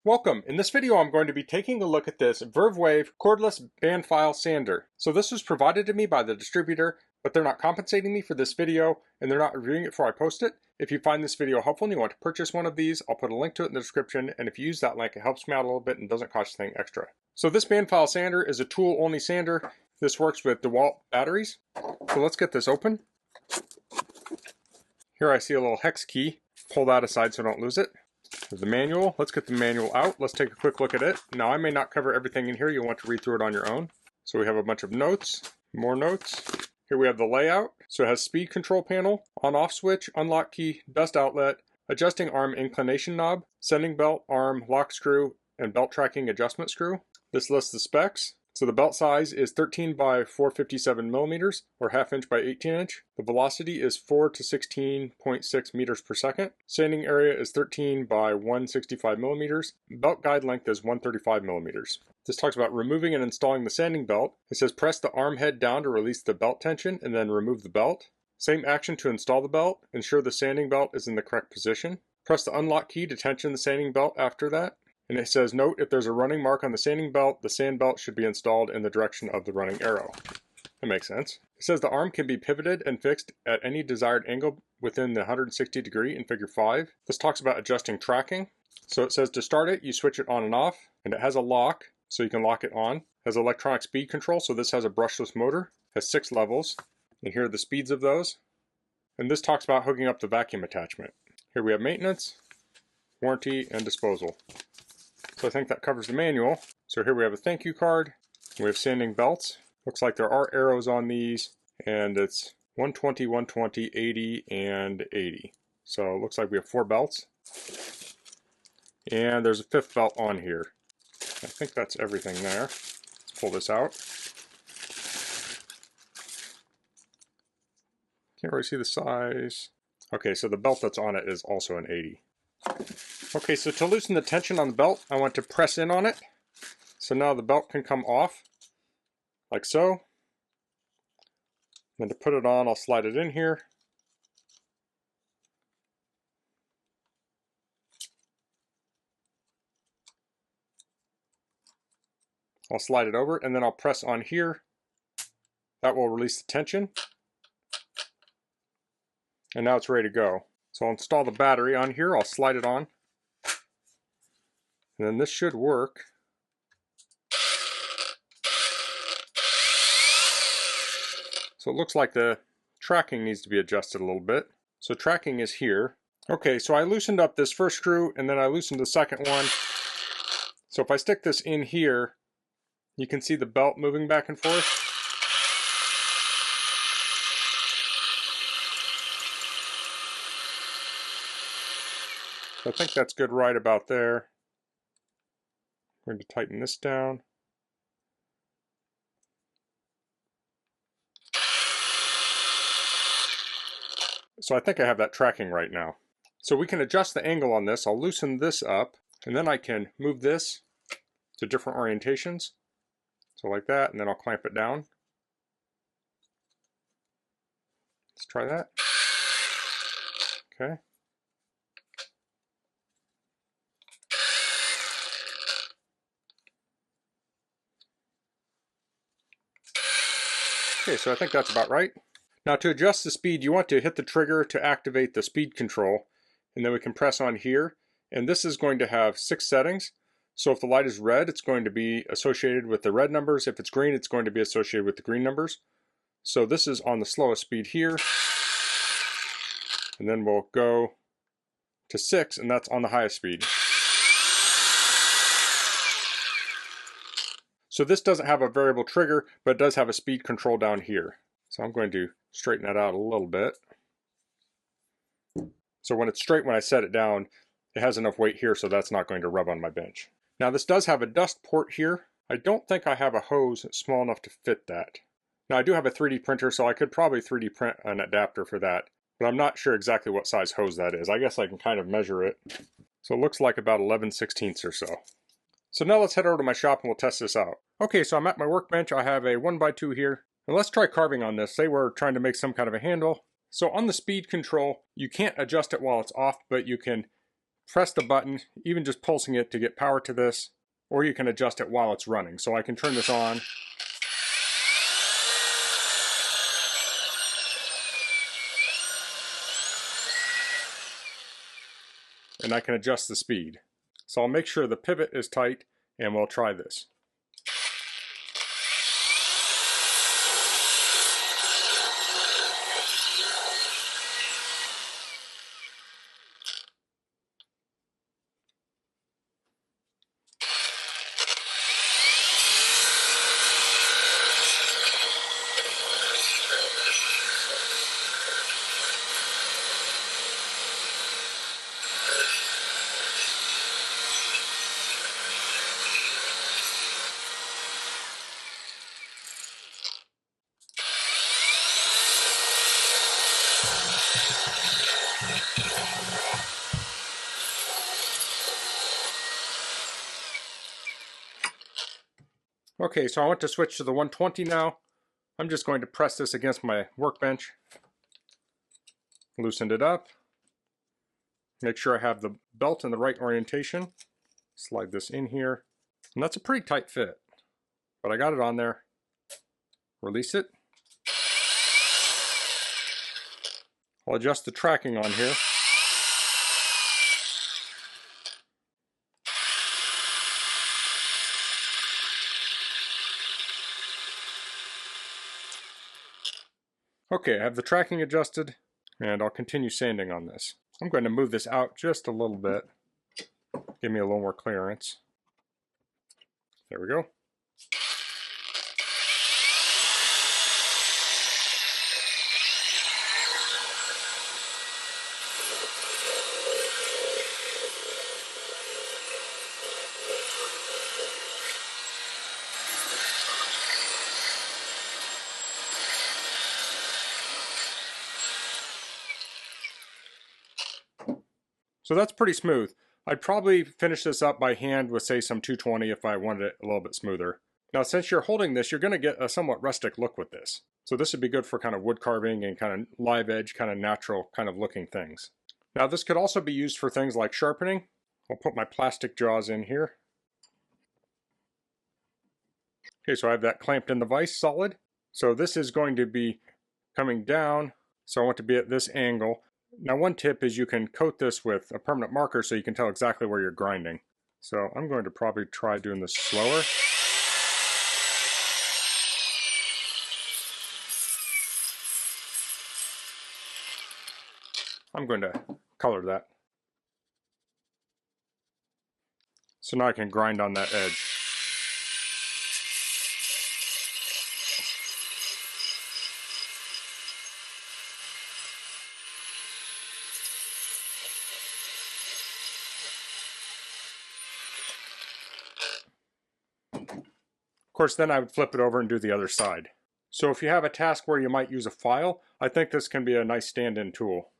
Welcome! In this video I'm going to be taking a look at this VERVEWAVE Cordless Bandfile sander. So this was provided to me by the distributor, but they're not compensating me for this video and they're not reviewing it before I post it. If you find this video helpful and you want to purchase one of these, I'll put a link to it in the description, and if you use that link it helps me out a little bit and doesn't cost you anything extra. So this Bandfile sander is a tool-only sander. This works with DeWalt batteries. So let's get this open. Here I see a little hex key. Pull that aside so I don't lose it. There's the manual. Let's get the manual out. Let's take a quick look at it. Now I may not cover everything in here. You'll want to read through it on your own. So we have a bunch of notes, more notes. Here we have the layout. So it has speed control panel, on-off switch, unlock key, dust outlet, adjusting arm inclination knob, sending belt, arm, lock screw, and belt tracking adjustment screw. This lists the specs. So the belt size is 13 by 457 millimeters, or ½ inch by 18 inch. The velocity is 4 to 16.6 meters per second. Sanding area is 13 by 165 millimeters. Belt guide length is 135 millimeters. This talks about removing and installing the sanding belt. It says press the arm head down to release the belt tension and then remove the belt. Same action to install the belt. Ensure the sanding belt is in the correct position. Press the unlock key to tension the sanding belt after that. And it says, note, if there's a running mark on the sanding belt, the sand belt should be installed in the direction of the running arrow. That makes sense. It says the arm can be pivoted and fixed at any desired angle within the 160 degree in figure 5. This talks about adjusting tracking. So it says to start it, you switch it on and off, and it has a lock, so you can lock it on. It has electronic speed control, so this has a brushless motor. It has 6 levels, and here are the speeds of those. And this talks about hooking up the vacuum attachment. Here we have maintenance, warranty, and disposal. So I think that covers the manual. So here we have a thank you card. We have sanding belts. Looks like there are arrows on these, and it's 120, 120, 80, and 80. So it looks like we have 4 belts. And there's a 5th belt on here. I think that's everything there. Let's pull this out. Can't really see the size. Okay, so the belt that's on it is also an 80. Okay, so to loosen the tension on the belt, I want to press in on it. So now the belt can come off, like so. Then to put it on, I'll slide it in here. I'll slide it over, and then I'll press on here. That will release the tension. And now it's ready to go. So I'll install the battery on here. I'll slide it on. And then this should work. So it looks like the tracking needs to be adjusted a little bit. So tracking is here. Okay, so I loosened up this first screw and then I loosened the second one. So if I stick this in here, you can see the belt moving back and forth. So I think that's good right about there. I'm going to tighten this down. So I think I have that tracking right now. So we can adjust the angle on this. I'll loosen this up, and then I can move this to different orientations. So like that, and then I'll clamp it down. Let's try that. Okay. Okay, so I think that's about right. Now to adjust the speed, you want to hit the trigger to activate the speed control, and then we can press on here. And this is going to have 6 settings. So if the light is red, it's going to be associated with the red numbers. If it's green, it's going to be associated with the green numbers. So this is on the slowest speed here. And then we'll go to 6, and that's on the highest speed. So this doesn't have a variable trigger, but it does have a speed control down here. So I'm going to straighten that out a little bit. So when it's straight, when I set it down, it has enough weight here, so that's not going to rub on my bench. Now this does have a dust port here. I don't think I have a hose small enough to fit that. Now I do have a 3D printer, so I could probably 3D print an adapter for that, but I'm not sure exactly what size hose that is. I guess I can kind of measure it. So it looks like about 11/16 or so. So now let's head over to my shop and we'll test this out. Okay, so I'm at my workbench. I have a 1x2 here. And let's try carving on this. Say we're trying to make some kind of a handle. So on the speed control, you can't adjust it while it's off, but you can press the button, even just pulsing it to get power to this, or you can adjust it while it's running. So I can turn this on. And I can adjust the speed. So I'll make sure the pivot is tight and we'll try this. Okay, so I want to switch to the 120 now. I'm just going to press this against my workbench. Loosened it up. Make sure I have the belt in the right orientation. Slide this in here. And that's a pretty tight fit. But I got it on there. Release it. I'll adjust the tracking on here. Okay, I have the tracking adjusted, and I'll continue sanding on this. I'm going to move this out just a little bit. Give me a little more clearance. There we go. So that's pretty smooth. I'd probably finish this up by hand with, say, some 220 if I wanted it a little bit smoother. Now, since you're holding this, you're going to get a somewhat rustic look with this. So this would be good for kind of wood carving and kind of live edge, kind of natural kind of looking things. Now, this could also be used for things like sharpening. I'll put my plastic jaws in here. Okay, so I have that clamped in the vise solid. So this is going to be coming down. So I want to be at this angle. Now, one tip is you can coat this with a permanent marker so you can tell exactly where you're grinding. So I'm going to probably try doing this slower. I'm going to color that. So now I can grind on that edge. Of course, then I would flip it over and do the other side. So if you have a task where you might use a file, I think this can be a nice stand-in tool.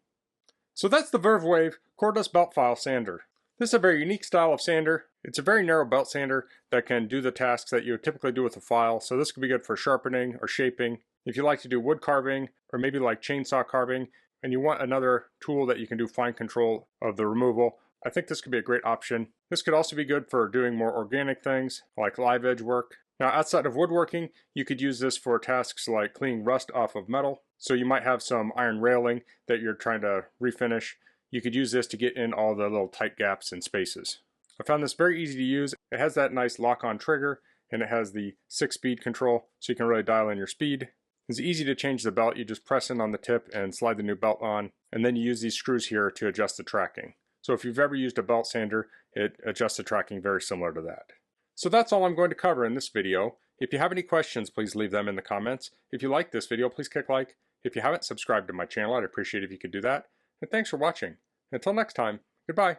So that's the VERVEWAVE Cordless Belt File Sander. This is a very unique style of sander. It's a very narrow belt sander that can do the tasks that you would typically do with a file. So this could be good for sharpening or shaping. If you like to do wood carving or maybe like chainsaw carving and you want another tool that you can do fine control of the removal, I think this could be a great option. This could also be good for doing more organic things like live edge work. Now, outside of woodworking, you could use this for tasks like cleaning rust off of metal. So you might have some iron railing that you're trying to refinish. You could use this to get in all the little tight gaps and spaces. I found this very easy to use. It has that nice lock-on trigger, and it has the 6-speed control, so you can really dial in your speed. It's easy to change the belt. You just press in on the tip and slide the new belt on, and then you use these screws here to adjust the tracking. So if you've ever used a belt sander, it adjusts the tracking very similar to that. So that's all I'm going to cover in this video. If you have any questions, please leave them in the comments. If you like this video, please click like. If you haven't subscribed to my channel, I'd appreciate it if you could do that. And thanks for watching. Until next time, goodbye.